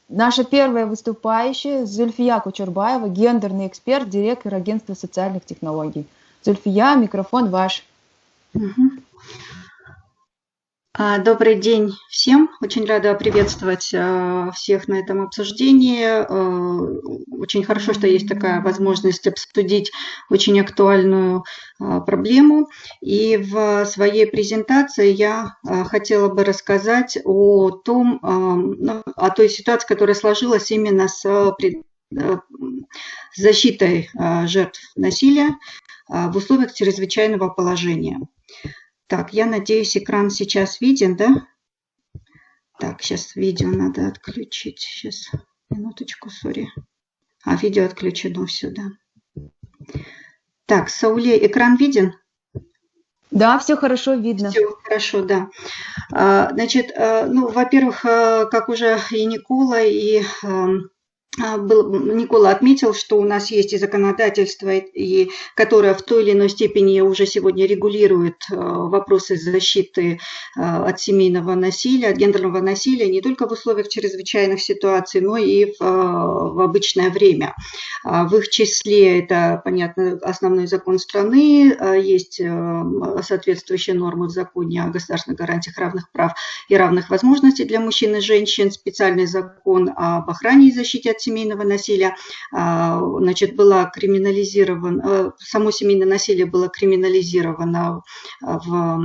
Наша первая выступающая Зульфия Кучербаева, гендерный эксперт, директор агентства социальных технологий. Зульфия, микрофон ваш. Добрый день всем. Очень рада приветствовать всех на этом обсуждении. Очень хорошо, что есть такая возможность обсудить очень актуальную проблему. И в своей презентации я хотела бы рассказать о той ситуации, которая сложилась именно с защитой жертв насилия в условиях чрезвычайного положения. Так, я надеюсь, экран сейчас виден, да? Так, сейчас видео надо отключить. Сейчас, минуточку, сори. Видео отключено, все, да. Так, Сауле, экран виден? Да, все хорошо видно. Все хорошо, да. Значит, во-первых, как уже и Никола, Никола отметил, что у нас есть и законодательство, которое в той или иной степени уже сегодня регулирует вопросы защиты от семейного насилия, от гендерного насилия, не только в условиях чрезвычайных ситуаций, но и в обычное время. В их числе это, понятно, основной закон страны, есть соответствующие нормы в законе о государственных гарантиях равных прав и равных возможностей для мужчин и женщин, специальный закон об охране и защите от семейного насилия, значит, было криминализировано, само семейное насилие было криминализировано в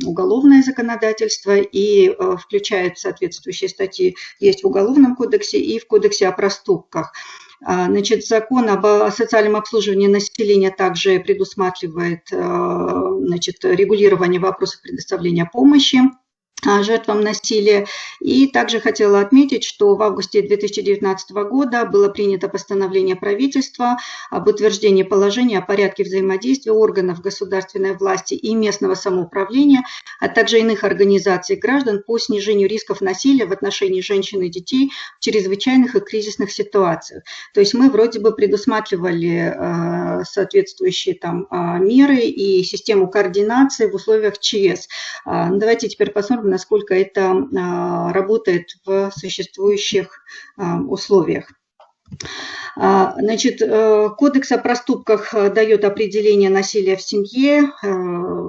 уголовное законодательство и включает соответствующие статьи, есть в Уголовном кодексе и в Кодексе о проступках. Значит, закон об социальном обслуживании населения также предусматривает, значит, регулирование вопросов предоставления помощи жертвам насилия. И также хотела отметить, что в августе 2019 года было принято постановление правительства об утверждении положения о порядке взаимодействия органов государственной власти и местного самоуправления, а также иных организаций граждан по снижению рисков насилия в отношении женщин и детей в чрезвычайных и кризисных ситуациях. То есть мы вроде бы предусматривали соответствующие там меры и систему координации в условиях ЧС. Давайте теперь посмотрим, насколько это работает в существующих условиях. Значит, Кодекс о проступках дает определение насилия в семье,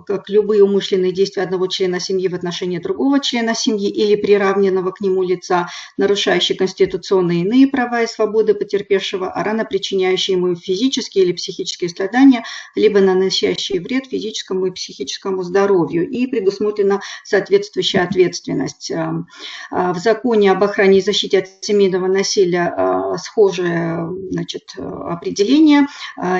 как любые умышленные действия одного члена семьи в отношении другого члена семьи или приравненного к нему лица, нарушающие конституционные и иные права и свободы потерпевшего, а рано причиняющие ему физические или психические страдания, либо наносящие вред физическому и психическому здоровью. И предусмотрена соответствующая ответственность. В законе об охране и защите от семейного насилия схожее, значит, определение.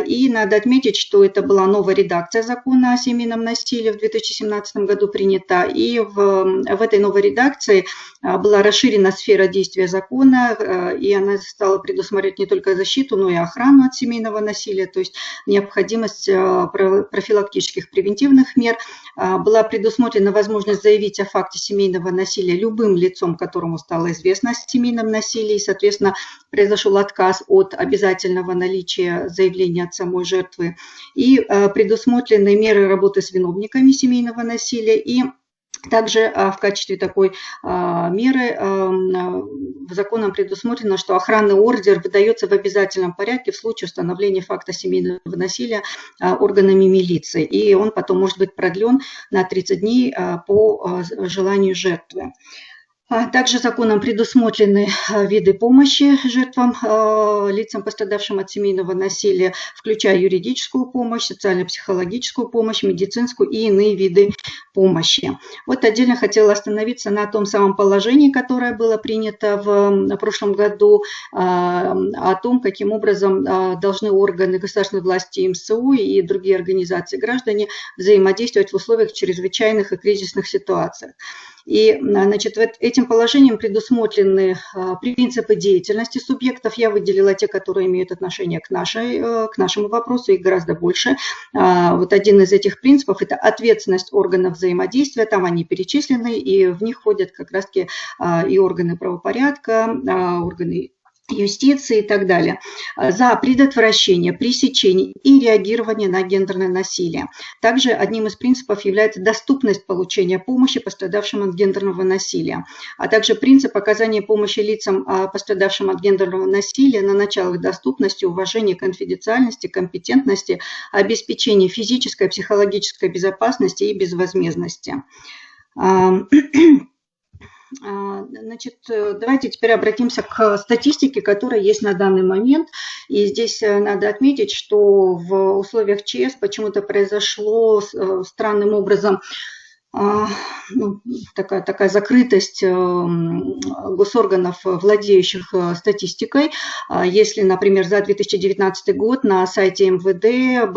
И надо отметить, что это была новая редакция закона о семейном насилии в 2017 году принята. И в этой новой редакции была расширена сфера действия закона, и она стала предусматривать не только защиту, но и охрану от семейного насилия, то есть необходимость профилактических превентивных мер. Была предусмотрена возможность заявить о факте семейного насилия любым лицом, которому стало известно о семейном насилии, и, соответственно, произошел отказ от обязательного наличия заявления от самой жертвы. И предусмотрены меры работы с виновниками семейного насилия. И также в качестве такой меры законом предусмотрено, что охранный ордер выдается в обязательном порядке в случае установления факта семейного насилия органами милиции. И он потом может быть продлен на 30 дней по желанию жертвы. Также законом предусмотрены виды помощи жертвам, лицам, пострадавшим от семейного насилия, включая юридическую помощь, социально-психологическую помощь, медицинскую и иные виды помощи. Вот отдельно хотела остановиться на том самом положении, которое было принято в прошлом году, о том, каким образом должны органы государственной власти, МСУ и другие организации граждане взаимодействовать в условиях чрезвычайных и кризисных ситуаций. И, значит, этим положением предусмотрены принципы деятельности субъектов. Я выделила те, которые имеют отношение к нашему вопросу, их гораздо больше. Вот один из этих принципов – это ответственность органов взаимодействия. Там они перечислены, и в них входят как раз-таки и органы правопорядка, органы юстиции и так далее, за предотвращение, пресечение и реагирование на гендерное насилие. Также одним из принципов является доступность получения помощи пострадавшим от гендерного насилия, а также принцип оказания помощи лицам, пострадавшим от гендерного насилия, на началах доступности, уважения конфиденциальности, компетентности, обеспечения физической, психологической безопасности и безвозмездности. Значит, давайте теперь обратимся к статистике, которая есть на данный момент. И здесь надо отметить, что в условиях ЧС почему-то произошло странным образом такая закрытость госорганов, владеющих статистикой. Если, например, за 2019 год на сайте МВД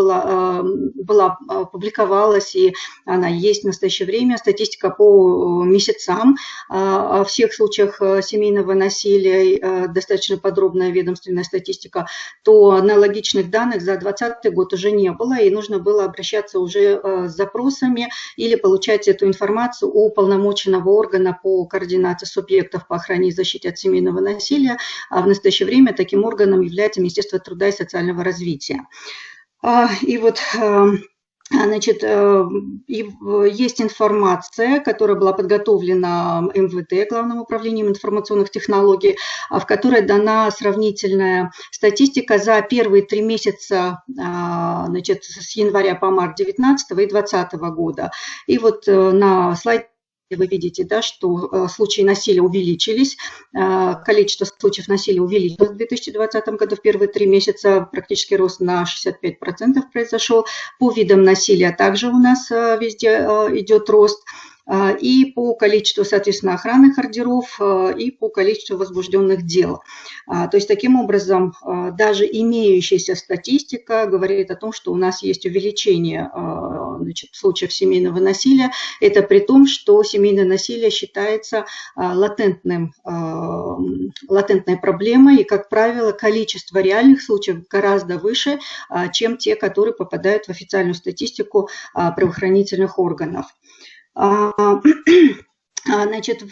публиковалась, и она есть в настоящее время, статистика по месяцам о всех случаях семейного насилия, достаточно подробная ведомственная статистика, то аналогичных данных за 2020 год уже не было, и нужно было обращаться уже с запросами или получать эту информацию у уполномоченного органа по координации субъектов по охране и защите от семейного насилия, а в настоящее время таким органом является Министерство труда и социального развития. И вот, значит, есть информация, которая была подготовлена МВД, Главным управлением информационных технологий, в которой дана сравнительная статистика за первые 3 месяца, значит, с января по март 2019 и 2020 года. И вот на слайде вы видите, да, что случаи насилия увеличились, количество случаев насилия увеличилось в 2020 году, в первые 3 месяца практически рост на 65% произошел. По видам насилия также у нас везде идет рост. И по количеству, соответственно, охранных ордеров, и по количеству возбужденных дел. То есть, таким образом, даже имеющаяся статистика говорит о том, что у нас есть увеличение, значит, случаев семейного насилия. Это при том, что семейное насилие считается латентной проблемой, и, как правило, количество реальных случаев гораздо выше, чем те, которые попадают в официальную статистику правоохранительных органов. Значит,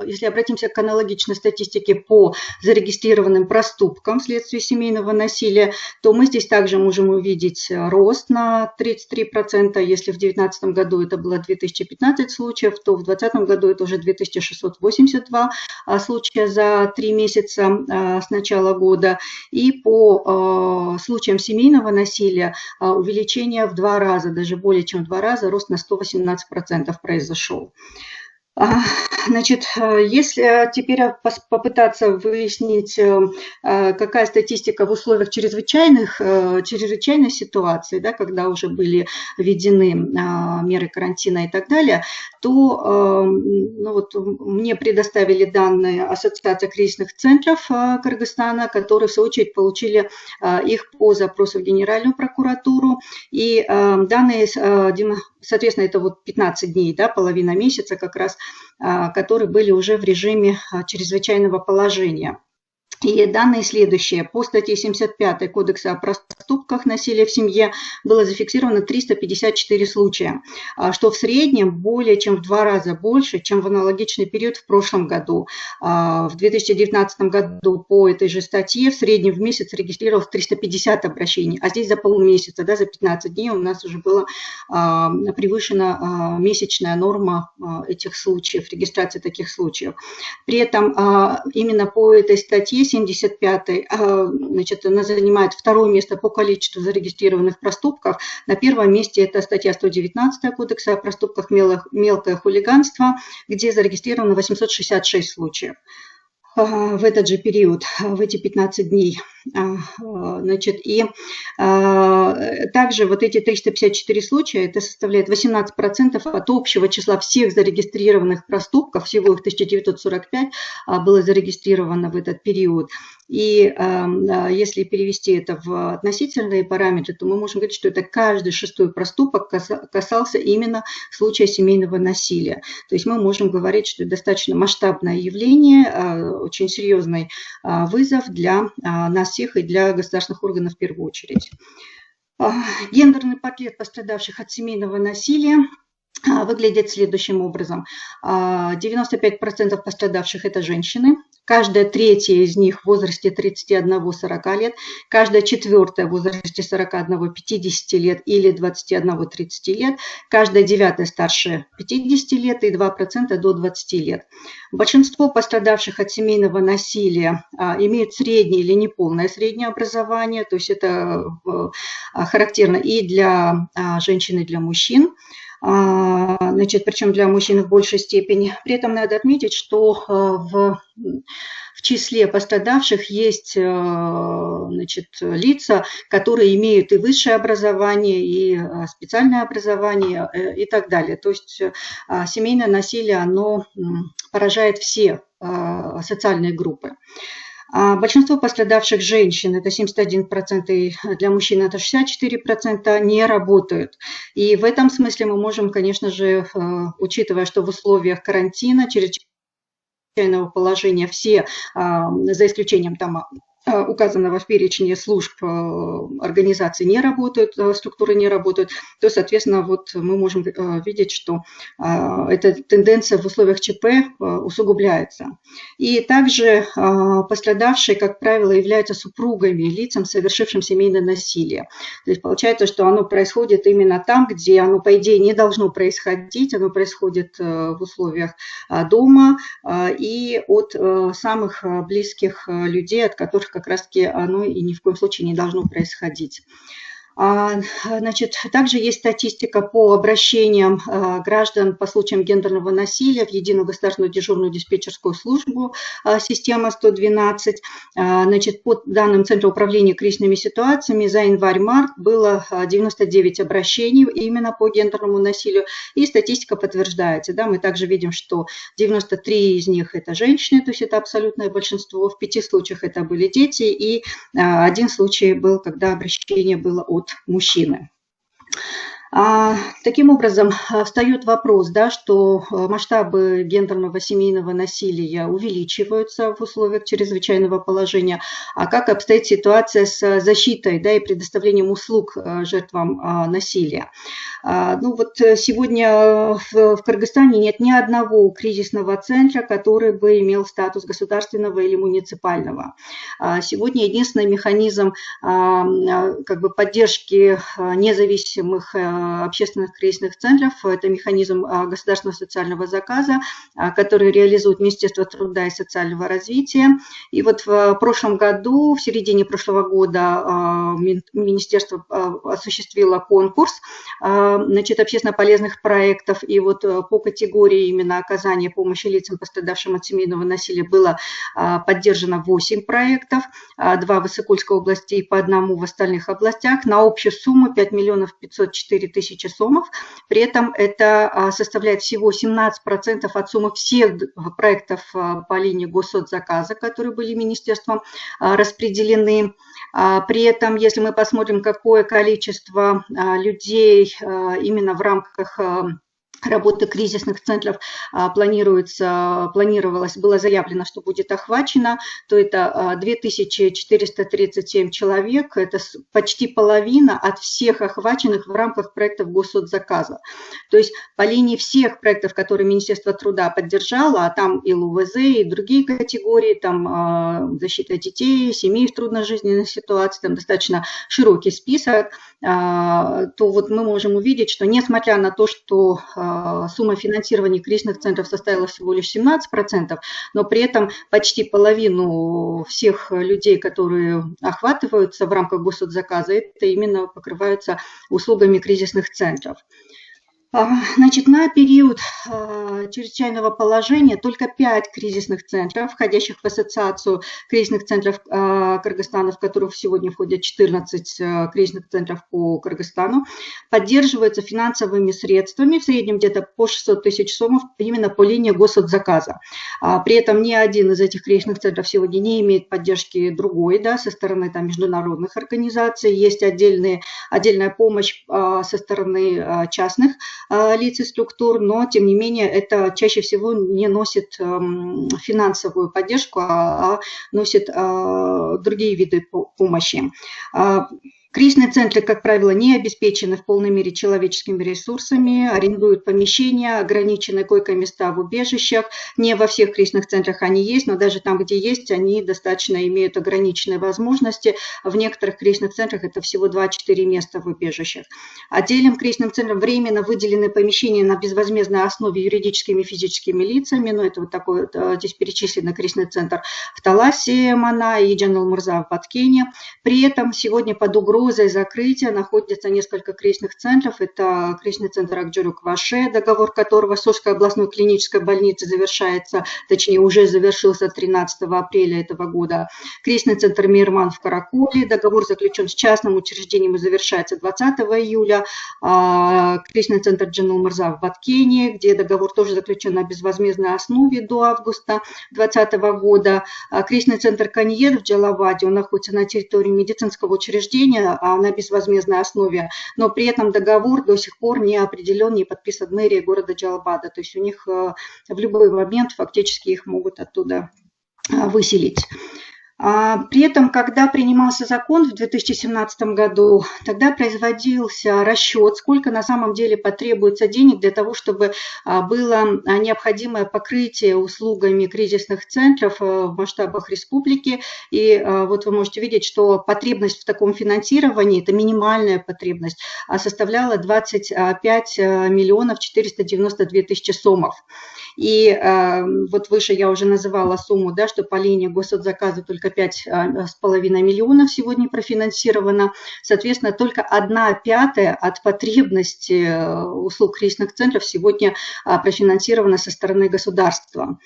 если обратимся к аналогичной статистике по зарегистрированным проступкам вследствие семейного насилия, то мы здесь также можем увидеть рост на 33%. Если в 2019 году это было 2015 случаев, то в 2020 году это уже 2682 случая за 3 месяца с начала года. И по случаям семейного насилия увеличение в 2 раза, даже более чем в 2 раза, рост на 118% произошел. Значит, если теперь попытаться выяснить, какая статистика в условиях чрезвычайной ситуации, да, когда уже были введены меры карантина и так далее, то вот мне предоставили данные Ассоциации кризисных центров Кыргызстана, которые, в свою очередь, получили их по запросу в Генеральную прокуратуру. И данные, соответственно, это вот 15 дней, да, половина месяца как раз, которые были уже в режиме чрезвычайного положения. И данные следующие. По статье 75 Кодекса о проступках насилия в семье было зафиксировано 354 случая, что в среднем более чем в 2 раза больше, чем в аналогичный период в прошлом году. В 2019 году по этой же статье в среднем в месяц регистрировалось 350 обращений, а здесь за полмесяца, да, за 15 дней у нас уже была превышена месячная норма этих случаев, регистрации таких случаев. При этом именно по этой статье 75-й, значит, она занимает 2-е место по количеству зарегистрированных проступков. На 1-м месте это статья 119 Кодекса о проступках мелкое хулиганство, где зарегистрировано 866 случаев в этот же период, в эти 15 дней. Значит, и также вот эти 354 случая, это составляет 18% от общего числа всех зарегистрированных проступков, всего их 1945 было зарегистрировано в этот период. И если перевести это в относительные параметры, то мы можем говорить, что это каждый 6-й проступок касался именно случая семейного насилия. То есть мы можем говорить, что это достаточно масштабное явление, очень серьезный вызов для нас всех и для государственных органов в первую очередь. Гендерный портрет пострадавших от семейного насилия выглядит следующим образом. 95% пострадавших – это женщины, каждая третья из них в возрасте 31-40 лет, каждая четвертая в возрасте 41-50 лет или 21-30 лет, каждая девятая старше 50 лет и 2% до 20 лет. Большинство пострадавших от семейного насилия имеют среднее или неполное среднее образование, то есть это характерно и для женщин, и для мужчин. Значит, причем для мужчин в большей степени. При этом надо отметить, что в числе пострадавших есть, значит, лица, которые имеют и высшее образование, и специальное образование, и так далее. То есть семейное насилие, оно поражает все социальные группы. Большинство пострадавших женщин, это 71%, и для мужчин это 64%, не работают. И в этом смысле мы можем, конечно же, учитывая, что в условиях карантина, чрезвычайного положения, все, за исключением там указанного в перечне служб организаций не работают, структуры не работают, то, соответственно, вот мы можем видеть, что эта тенденция в условиях ЧП усугубляется. И также пострадавшие, как правило, являются супругами, лицам, совершившим семейное насилие. То есть получается, что оно происходит именно там, где оно, по идее, не должно происходить, оно происходит в условиях дома и от самых близких людей, от которых как раз-таки оно и ни в коем случае не должно происходить. Значит, также есть статистика по обращениям граждан по случаям гендерного насилия в единую государственную дежурную диспетчерскую службу система 112. Значит, по данным Центра управления кризисными ситуациями за январь-март было 99 обращений именно по гендерному насилию, и статистика подтверждается. Да, мы также видим, что 93 из них это женщины, то есть это абсолютное большинство, в 5 случаях это были дети, и один случай был, когда обращение было от мужчины. Таким образом, встает вопрос, да, что масштабы гендерного семейного насилия увеличиваются в условиях чрезвычайного положения. А как обстоит ситуация с защитой, да, и предоставлением услуг жертвам насилия? Ну вот сегодня в Кыргызстане нет ни одного кризисного центра, который бы имел статус государственного или муниципального. Сегодня единственный механизм как бы поддержки независимых общественных кризисных центров – это механизм государственного социального заказа, который реализует Министерство труда и социального развития. И вот в прошлом году, в середине прошлого года, Министерство осуществило конкурс, значит, общественно полезных проектов, и вот по категории именно оказания помощи лицам, пострадавшим от семейного насилия, было поддержано 8 проектов, 2 в Иссык-Кульской области и по 1 в остальных областях, на общую сумму 5 504 000 сомов. При этом это составляет всего 17% от суммы всех проектов по линии госсоцзаказа, которые были министерством распределены. При этом, если мы посмотрим, какое количество людей именно в рамках работы кризисных центров было заявлено, что будет охвачено, то это 2437 человек, это почти половина от всех охваченных в рамках проектов госсоцзаказа. То есть по линии всех проектов, которые Министерство труда поддержало, а там и ЛУВЗ, и другие категории, там защита детей, семей в трудножизненной ситуации, там достаточно широкий список, то вот мы можем увидеть, что несмотря на то, что сумма финансирования кризисных центров составила всего лишь 17%, но при этом почти половину всех людей, которые охватываются в рамках госсоцзаказа, это именно покрываются услугами кризисных центров. Значит, на период чрезвычайного положения только 5 кризисных центров, входящих в ассоциацию кризисных центров Кыргызстана, в которых сегодня входят 14 кризисных центров по Кыргызстану, поддерживаются финансовыми средствами, в среднем где-то по 600 000 сомов именно по линии госсоцзаказа. При этом ни один из этих кризисных центров сегодня не имеет поддержки другой, да, со стороны там, международных организаций. Есть отдельная помощь со стороны частных лиц и структур, но, тем не менее, это чаще всего не носит финансовую поддержку, а носит другие виды помощи. Кризисные центры, как правило, не обеспечены в полной мере человеческими ресурсами, арендуют помещения, ограничены койко-места в убежищах. Не во всех кризисных центрах они есть, но даже там, где есть, они достаточно имеют ограниченные возможности. В некоторых кризисных центрах это всего 2-4 места в убежищах. Отдельным кризисным центрам временно выделены помещения на безвозмездной основе юридическими и физическими лицами. Но это вот такой вот, здесь перечислен кризисный центр в Таласе, Мана и Джанул-Мурза в Баткене. При этом сегодня под угрозой закрытия находится несколько кризисных центров. Это кризисный центр Акджурюк-Ваше, договор которого с Ошской областной клинической больницей завершается, точнее уже завершился 13 апреля этого года. Кризисный центр Мирман в Каракуле, договор заключен с частным учреждением и завершается 20 июля. Кризисный центр Джанул-Мурза в Баткене, где договор тоже заключен на безвозмездной основе до августа 2020 года. Кризисный центр Каньер в Джалаваде, он находится на территории медицинского учреждения, на безвозмездной основе, но при этом договор до сих пор не определен, не подписан мэрией города Джалабада. То есть у них в любой момент фактически их могут оттуда выселить. При этом, когда принимался закон в 2017 году, тогда производился расчет, сколько на самом деле потребуется денег для того, чтобы было необходимое покрытие услугами кризисных центров в масштабах республики. И вот вы можете видеть, что потребность в таком финансировании, это минимальная потребность, составляла 25 миллионов 492 тысячи сомов. И вот выше я уже называла сумму, да, что по линии госзаказа только 5,5 миллионов сегодня профинансировано. Соответственно, только 1/5 от потребности услуг кризисных центров сегодня профинансировано со стороны государства.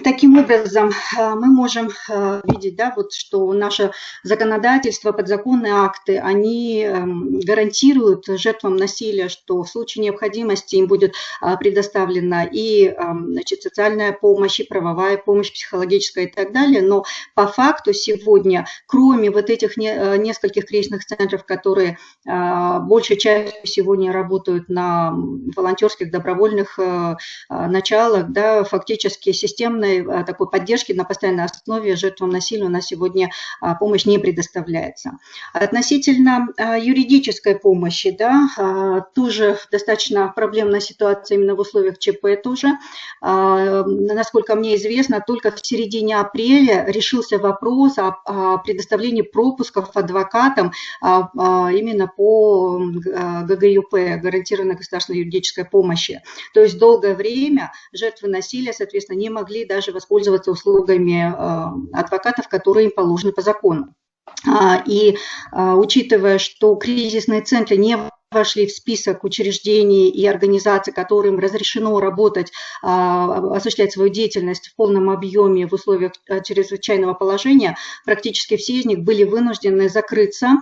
Таким образом, мы можем видеть, да, вот, что наше законодательство, подзаконные акты, они гарантируют жертвам насилия, что в случае необходимости им будет предоставлена и, значит, социальная помощь, и правовая помощь, психологическая и так далее. Но по факту сегодня, кроме вот этих нескольких кризисных центров, которые большей частью сегодня работают на волонтерских, добровольных началах, да, фактически системной такой поддержки на постоянной основе жертвам насилия на сегодня помощь не предоставляется. Относительно юридической помощи, да, тоже достаточно проблемная ситуация именно в условиях ЧП тоже. Насколько мне известно, только в середине апреля решился вопрос о предоставлении пропусков адвокатам именно по ГГЮП, гарантированной государственной юридической помощи. То есть долгое время жертвы насилия, соответственно, не могли даже воспользоваться услугами адвокатов, которые им положены по закону. И учитывая, что кризисные центры не вошли в список учреждений и организаций, которым разрешено работать, осуществлять свою деятельность в полном объеме в условиях чрезвычайного положения, практически все из них были вынуждены закрыться.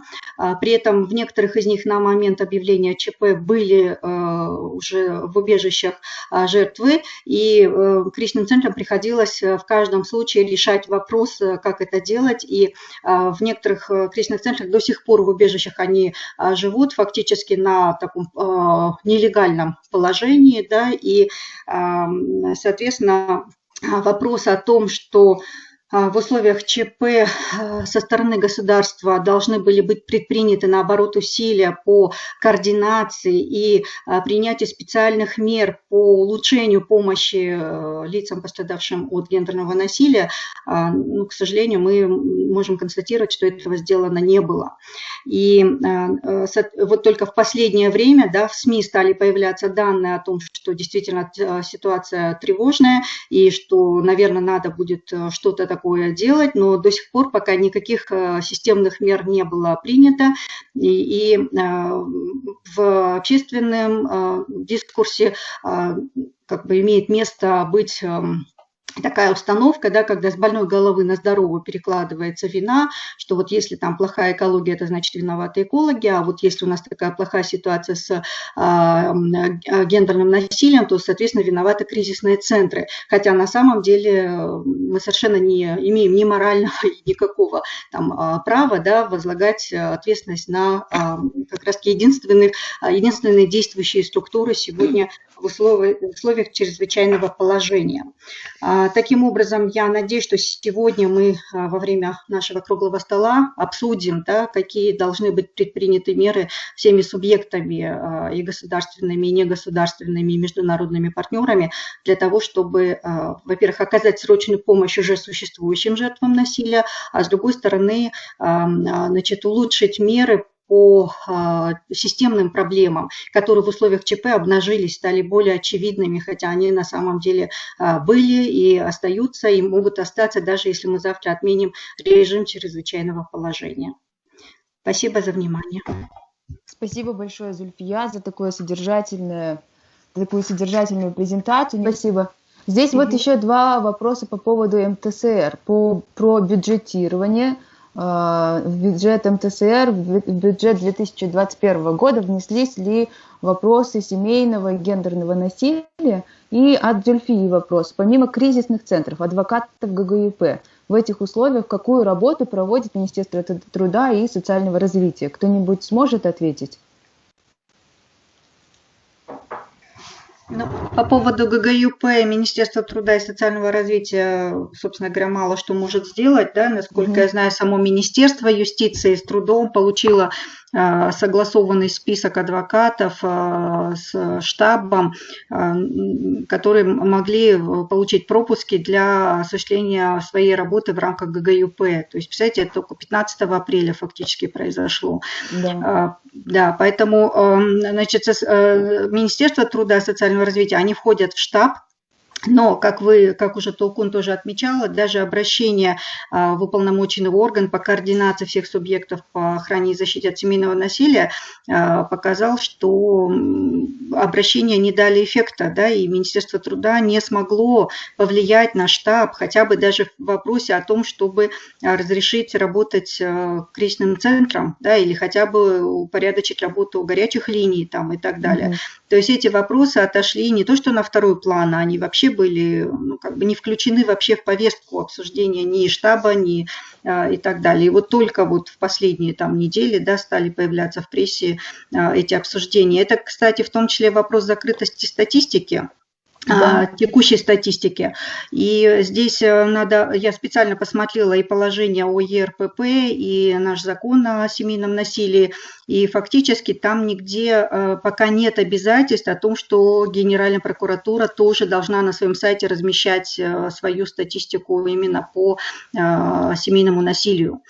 При этом в некоторых из них на момент объявления ЧП были уже в убежищах жертвы, и кризисным центрам приходилось в каждом случае решать вопрос, как это делать. И в некоторых кризисных центрах до сих пор в убежищах они живут фактически на таком нелегальном положении, да, и, соответственно, вопрос о том, что в условиях ЧП со стороны государства должны были быть предприняты, наоборот, усилия по координации и принятию специальных мер по улучшению помощи лицам, пострадавшим от гендерного насилия. Но, к сожалению, мы можем констатировать, что этого сделано не было. И вот только в последнее время, да, в СМИ стали появляться данные о том, что действительно ситуация тревожная и что, наверное, надо будет что-то такое делать, но до сих пор пока никаких системных мер не было принято, и в общественном дискурсе как бы имеет место быть такая установка, да, когда с больной головы на здоровую перекладывается вина, что вот если там плохая экология, это значит виноваты экологи, а вот если у нас такая плохая ситуация с гендерным насилием, то, соответственно, виноваты кризисные центры. Хотя на самом деле мы совершенно не имеем ни морального, никакого там права, да, возлагать ответственность на как раз единственные действующие структуры сегодня в условиях чрезвычайного положения. Таким образом, я надеюсь, что сегодня мы во время нашего круглого стола обсудим, да, какие должны быть предприняты меры всеми субъектами и государственными, и негосударственными, и международными партнерами для того, чтобы, во-первых, оказать срочную помощь уже существующим жертвам насилия, а с другой стороны, значит, улучшить меры по системным проблемам, которые в условиях ЧП обнажились, стали более очевидными, хотя они на самом деле были и остаются, и могут остаться, даже если мы завтра отменим режим чрезвычайного положения. Спасибо за внимание. Спасибо большое, Зульфия, за такую содержательную презентацию. Спасибо. Здесь вот еще два вопроса по поводу МТСР, про бюджетирование. В бюджет МТСР, в бюджет 2021 года внеслись ли вопросы семейного и гендерного насилия? И от Зульфии вопрос. Помимо кризисных центров, адвокатов ГГЮП, в этих условиях какую работу проводит Министерство труда и социального развития? Кто-нибудь сможет ответить? Ну, по поводу ГГЮП Министерство труда и социального развития, собственно говоря, мало что может сделать. Да? Насколько я знаю, само Министерство юстиции с трудом получило согласованный список адвокатов с штабом, которые могли получить пропуски для осуществления своей работы в рамках ГГЮП. То есть, представляете, это только 15 апреля фактически произошло. Да, поэтому, значит, Министерство труда и социального развития, они входят в штаб. Но, как уже Толкун тоже отмечала, даже обращение в уполномоченный орган по координации всех субъектов по охране и защите от семейного насилия показал, что обращения не дали эффекта, да, и Министерство труда не смогло повлиять на штаб, хотя бы даже в вопросе о том, чтобы разрешить работать кризисным центром, да, или хотя бы упорядочить работу горячих линий там, и так далее. То есть эти вопросы отошли не то что на второй план, а они вообще были как бы не включены вообще в повестку обсуждения ни штаба, ни и так далее. И вот только вот в последние там недели, да, стали появляться в прессе эти обсуждения. Это, кстати, в том числе вопрос закрытости статистики. Текущей статистики. И здесь я специально посмотрела и положение о ЕРПП, и наш закон о семейном насилии, и фактически там нигде пока нет обязательств о том, что Генеральная прокуратура тоже должна на своем сайте размещать свою статистику именно по семейному насилию.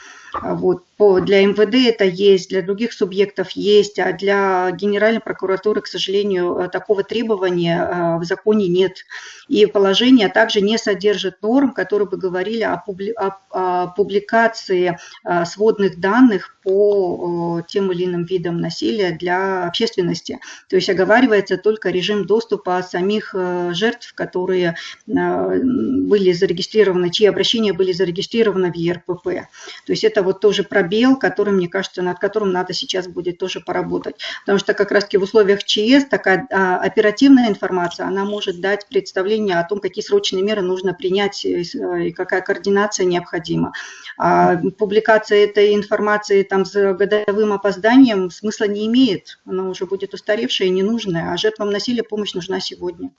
Вот. Для МВД это есть, для других субъектов есть, а для Генеральной прокуратуры, к сожалению, такого требования в законе нет. И положение также не содержит норм, которые бы говорили о публикации сводных данных по тем или иным видам насилия для общественности. То есть оговаривается только режим доступа самих жертв, которые были зарегистрированы, чьи обращения были зарегистрированы в ЕРПП. То есть это вот тоже пробел, который, мне кажется, над которым надо сейчас будет тоже поработать. Потому что как раз-таки в условиях ЧС такая оперативная информация, она может дать представление о том, какие срочные меры нужно принять и какая координация необходима. А публикация этой информации там с годовым опозданием смысла не имеет. Она уже будет устаревшая и ненужная, а жертвам насилия помощь нужна сегодня.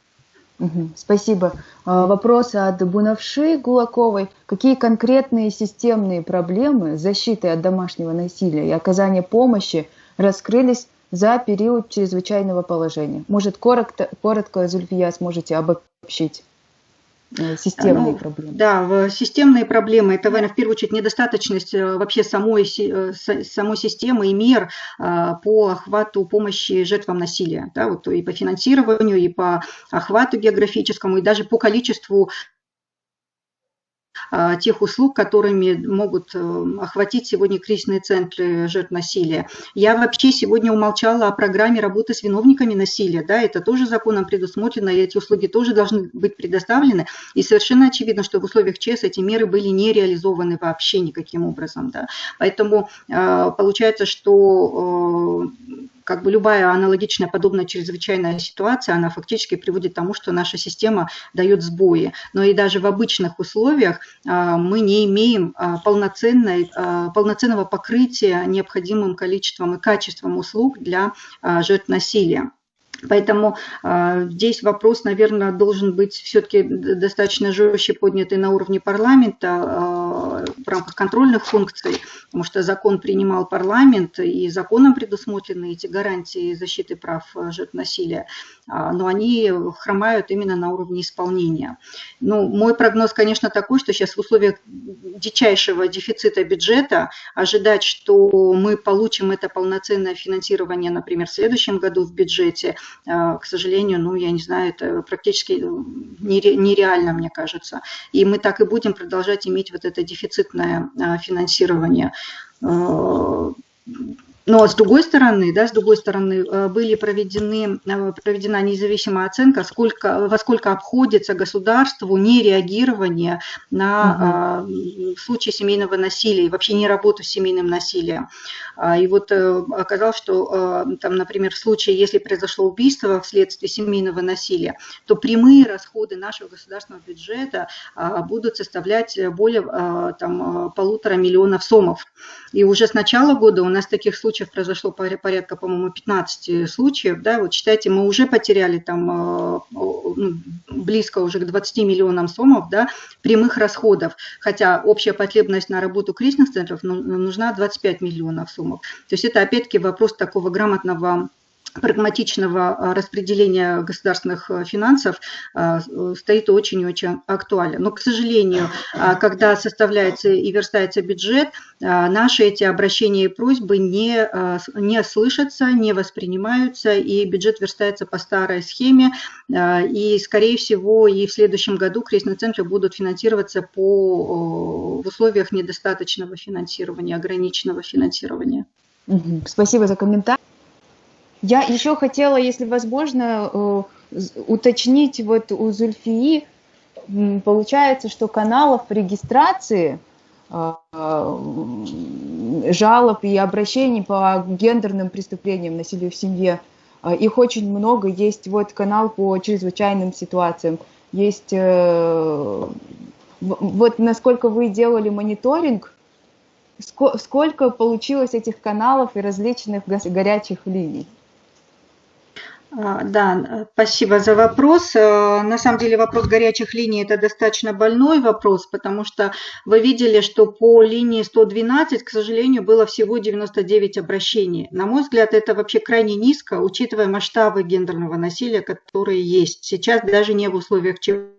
Спасибо. Вопрос от Бунавши Гулаковой. Какие конкретные системные проблемы защиты от домашнего насилия и оказания помощи раскрылись за период чрезвычайного положения? Может, коротко, Зульфия, сможете обобщить системные проблемы? Да, системные проблемы – это, наверное, в первую очередь недостаточность вообще самой системы и мер по охвату помощи жертвам насилия. Да, вот и по финансированию, и по охвату географическому, и даже по количеству тех услуг, которыми могут охватить сегодня кризисные центры жертв насилия. Я вообще сегодня умолчала о программе работы с виновниками насилия. Да, это тоже законом предусмотрено, и эти услуги тоже должны быть предоставлены. И совершенно очевидно, что в условиях ЧС эти меры были не реализованы вообще никаким образом. Да. Поэтому получается, что как бы любая аналогичная подобная чрезвычайная ситуация, она фактически приводит к тому, что наша система дает сбои. Но и даже в обычных условиях мы не имеем полноценного покрытия необходимым количеством и качеством услуг для жертв насилия. Поэтому здесь вопрос, наверное, должен быть все-таки достаточно жестче поднятый на уровне парламента в рамках контрольных функций, потому что закон принимал парламент, и законом предусмотрены эти гарантии защиты прав жертв насилия, но они хромают именно на уровне исполнения. Ну, мой прогноз, конечно, такой, что сейчас в условиях дичайшего дефицита бюджета ожидать, что мы получим это полноценное финансирование, например, в следующем году в бюджете, к сожалению, ну, я не знаю, это практически нереально, мне кажется. И мы так и будем продолжать иметь вот это дефицитное финансирование. Но с другой стороны, проведена независимая оценка, во сколько обходится государству нереагирование на случаи семейного насилия и вообще не работу с семейным насилием. И вот оказалось, что, там, например, в случае, если произошло убийство вследствие семейного насилия, то прямые расходы нашего государственного бюджета будут составлять более там, 1,5 миллиона сомов. И уже с начала года у нас таких случаев произошло порядка, по-моему, 15 случаев. Да? Вот считайте, мы уже потеряли там близко уже к 20 миллионам сомов, да, прямых расходов. Хотя общая потребность на работу кризисных центров нужна 25 миллионов сомов. То есть это опять-таки вопрос такого грамотного, прагматичного распределения государственных финансов стоит очень-очень актуально. Но, к сожалению, когда составляется и верстается бюджет, наши эти обращения и просьбы не слышатся, не воспринимаются, и бюджет верстается по старой схеме, и, скорее всего, и в следующем году кризисные центры будут финансироваться в условиях недостаточного финансирования, ограниченного финансирования. Спасибо за комментарий. Я еще хотела, если возможно, уточнить вот у Зульфии, получается, что каналов регистрации жалоб и обращений по гендерным преступлениям, насилию в семье, их очень много. Есть вот канал по чрезвычайным ситуациям, есть вот насколько вы делали мониторинг, сколько получилось этих каналов и различных горячих линий? Да, спасибо за вопрос. На самом деле вопрос горячих линий – это достаточно больной вопрос, потому что вы видели, что по линии 112, к сожалению, было всего 99 обращений. На мой взгляд, это вообще крайне низко, учитывая масштабы гендерного насилия, которые есть сейчас, даже не в условиях ЧП,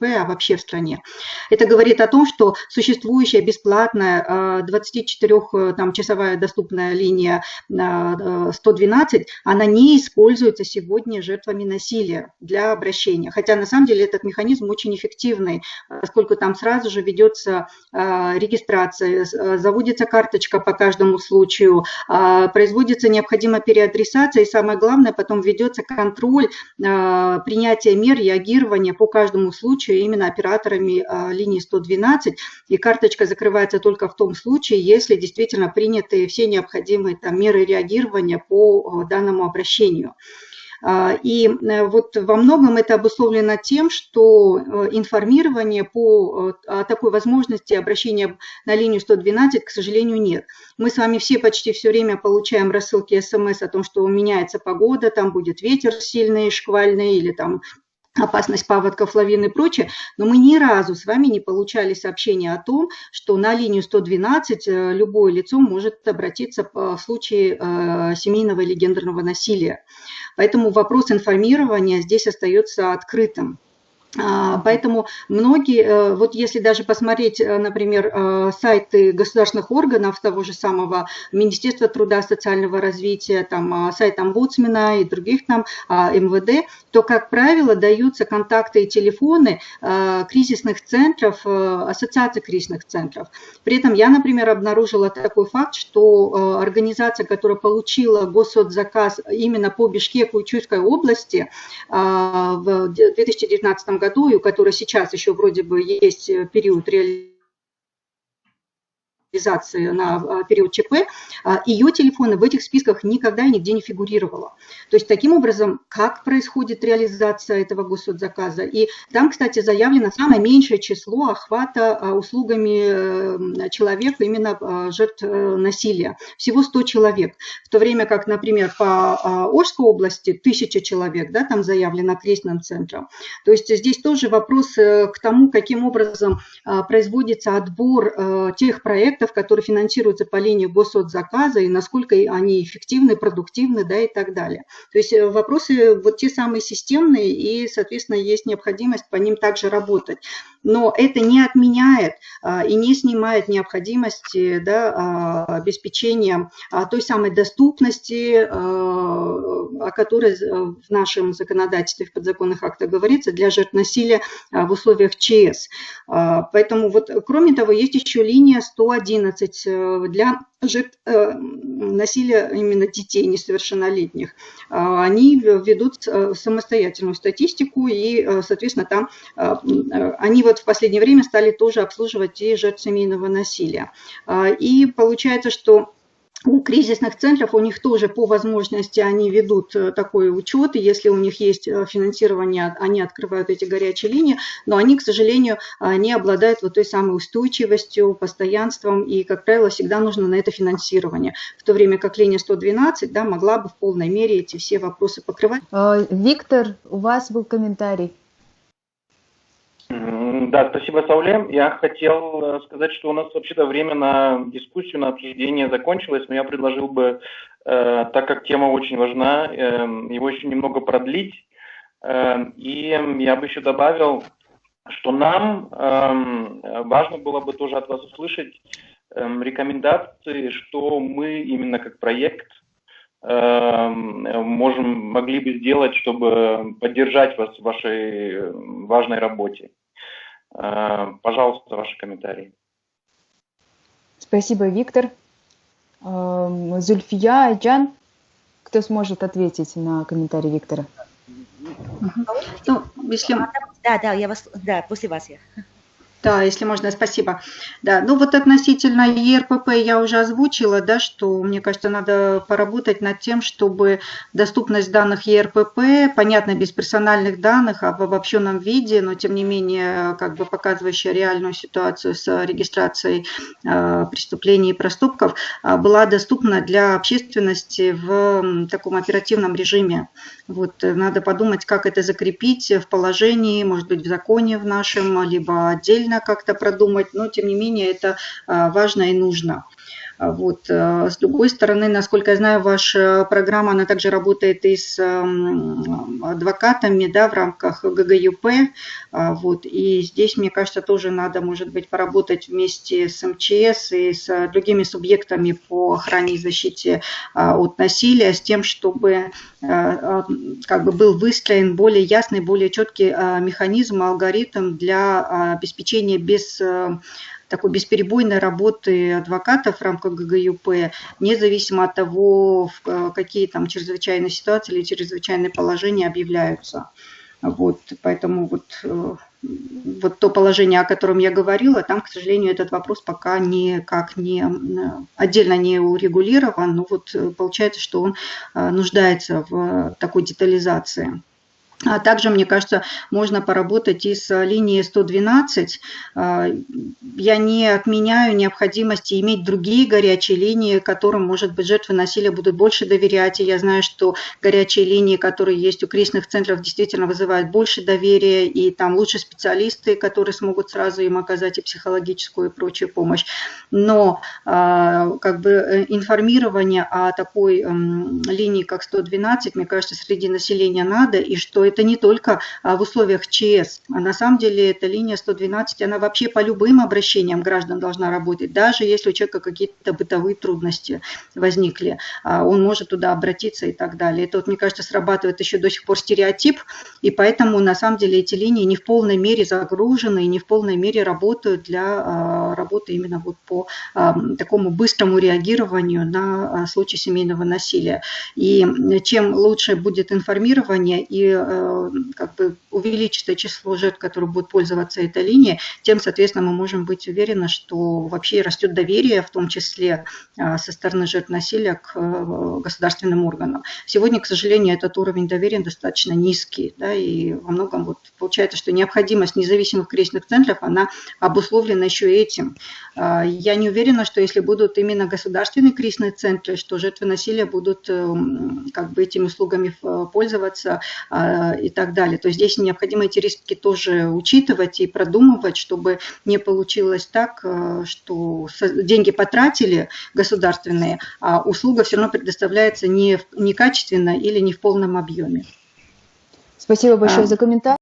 а вообще в стране. Это говорит о том, что существующая бесплатная 24-часовая доступная линия 112, она не используется сегодня жертвами насилия для обращения. Хотя на самом деле этот механизм очень эффективный, поскольку там сразу же ведется регистрация, заводится карточка по каждому случаю, производится необходимая переадресация, и самое главное, потом ведется контроль принятия мер реагирования по каждому случаю именно операторами линии 112, и карточка закрывается только в том случае, если действительно приняты все необходимые там меры реагирования по данному обращению. И вот во многом это обусловлено тем, что информирования о такой возможности обращения на линию 112, к сожалению, нет. Мы с вами все почти все время получаем рассылки СМС о том, что меняется погода, там будет ветер сильный, шквальный, или там опасность паводков, лавин и прочее, но мы ни разу с вами не получали сообщения о том, что на линию 112 любое лицо может обратиться в случае семейного или гендерного насилия. Поэтому вопрос информирования здесь остается открытым. Поэтому многие, вот если даже посмотреть, например, сайты государственных органов, того же самого Министерства труда и социального развития, там, сайт омбудсмена и других там МВД, то, как правило, даются контакты и телефоны кризисных центров, ассоциаций кризисных центров. При этом я, например, обнаружила такой факт, что организация, которая получила госсоцзаказ именно по Бишкеку и Чуйской области в 2019 году, и у которой сейчас еще вроде бы есть период реализации, на период ЧП, ее телефона в этих списках никогда и нигде не фигурировало. То есть таким образом, как происходит реализация этого госсоцзаказа. И там, кстати, заявлено самое меньшее число охвата услугами человека, именно жертв насилия. Всего 100 человек. В то время как, например, по Ожской области 1000 человек, да, там заявлено кризисным центром. То есть здесь тоже вопрос к тому, каким образом производится отбор тех проектов, которые финансируются по линии госсоцзаказа, и насколько они эффективны, продуктивны, да, и так далее. То есть вопросы вот те самые системные, и, соответственно, есть необходимость по ним также работать. Но это не отменяет и не снимает необходимости, да, обеспечения той самой доступности, о которой в нашем законодательстве, в подзаконных актах говорится, для жертв насилия в условиях ЧС. Поэтому вот, кроме того, есть еще линия 111 для жертв насилия именно детей несовершеннолетних. Они ведут самостоятельную статистику, и, соответственно, там они вот в последнее время стали тоже обслуживать и жертв семейного насилия. И получается, что у кризисных центров, у них тоже по возможности они ведут такой учет, и если у них есть финансирование, они открывают эти горячие линии, но они, к сожалению, не обладают вот той самой устойчивостью, постоянством, и, как правило, всегда нужно на это финансирование, в то время как линия 112, да, могла бы в полной мере эти все вопросы покрывать. Виктор, у вас был комментарий. Да, спасибо, Сауле. Я хотел сказать, что у нас вообще-то время на дискуссию, на обсуждение закончилось, но я предложил бы, так как тема очень важна, его еще немного продлить. И я бы еще добавил, что нам важно было бы тоже от вас услышать рекомендации, что мы именно как проект могли бы сделать, чтобы поддержать вас в вашей важной работе. Пожалуйста, ваши комментарии. Спасибо, Виктор. Зульфия, Айджан, кто сможет ответить на комментарий Виктора? Ну, если... Да, после вас я. Да, если можно, спасибо. Да, ну вот относительно ЕРПП я уже озвучила, да, что, мне кажется, надо поработать над тем, чтобы доступность данных ЕРПП, понятно, без персональных данных, а в обобщенном виде, но тем не менее, как бы показывающая реальную ситуацию с регистрацией преступлений и проступков, была доступна для общественности в таком оперативном режиме. Вот, надо подумать, как это закрепить в положении, может быть, в законе в нашем, либо отдельно как-то продумать, но тем не менее это важно и нужно. Вот. С другой стороны, насколько я знаю, ваша программа, она также работает и с адвокатами, да, в рамках ГГЮП. Вот. И здесь, мне кажется, тоже надо, может быть, поработать вместе с МЧС и с другими субъектами по охране и защите от насилия, с тем, чтобы как бы был выстроен более ясный, более четкий механизм, алгоритм для обеспечения такой бесперебойной работы адвокатов в рамках ГГЮП, независимо от того, какие там чрезвычайные ситуации или чрезвычайные положения объявляются. Вот, поэтому вот то положение, о котором я говорила, там, к сожалению, этот вопрос пока никак не отдельно не урегулирован, но вот получается, что он нуждается в такой детализации. А также, мне кажется, можно поработать и с линией 112. Я не отменяю необходимости иметь другие горячие линии, которым, может быть, жертвы насилия будут больше доверять. И я знаю, что горячие линии, которые есть у кризисных центров, действительно вызывают больше доверия, и там лучше специалисты, которые смогут сразу им оказать и психологическую, и прочую помощь. Но как бы информирование о такой линии, как 112, мне кажется, среди населения надо, и что это не только в условиях ЧС, а на самом деле эта линия 112, она вообще по любым обращениям граждан должна работать, даже если у человека какие-то бытовые трудности возникли, он может туда обратиться и так далее. Это, вот, мне кажется, срабатывает еще до сих пор стереотип, и поэтому на самом деле эти линии не в полной мере загружены и не в полной мере работают для работы именно вот по такому быстрому реагированию на случай семейного насилия. И чем лучше будет информирование и как бы увеличится число жертв, которые будут пользоваться этой линией, тем, соответственно, мы можем быть уверены, что вообще растет доверие, в том числе со стороны жертв насилия к государственным органам. Сегодня, к сожалению, этот уровень доверия достаточно низкий, да, и во многом вот получается, что необходимость независимых кризисных центров, она обусловлена еще этим. Я не уверена, что если будут именно государственные кризисные центры, что жертвы насилия будут как бы этими услугами пользоваться и так далее. То есть здесь необходимо эти риски тоже учитывать и продумывать, чтобы не получилось так, что деньги потратили государственные, а услуга все равно предоставляется некачественно или не в полном объеме. Спасибо большое за комментарий.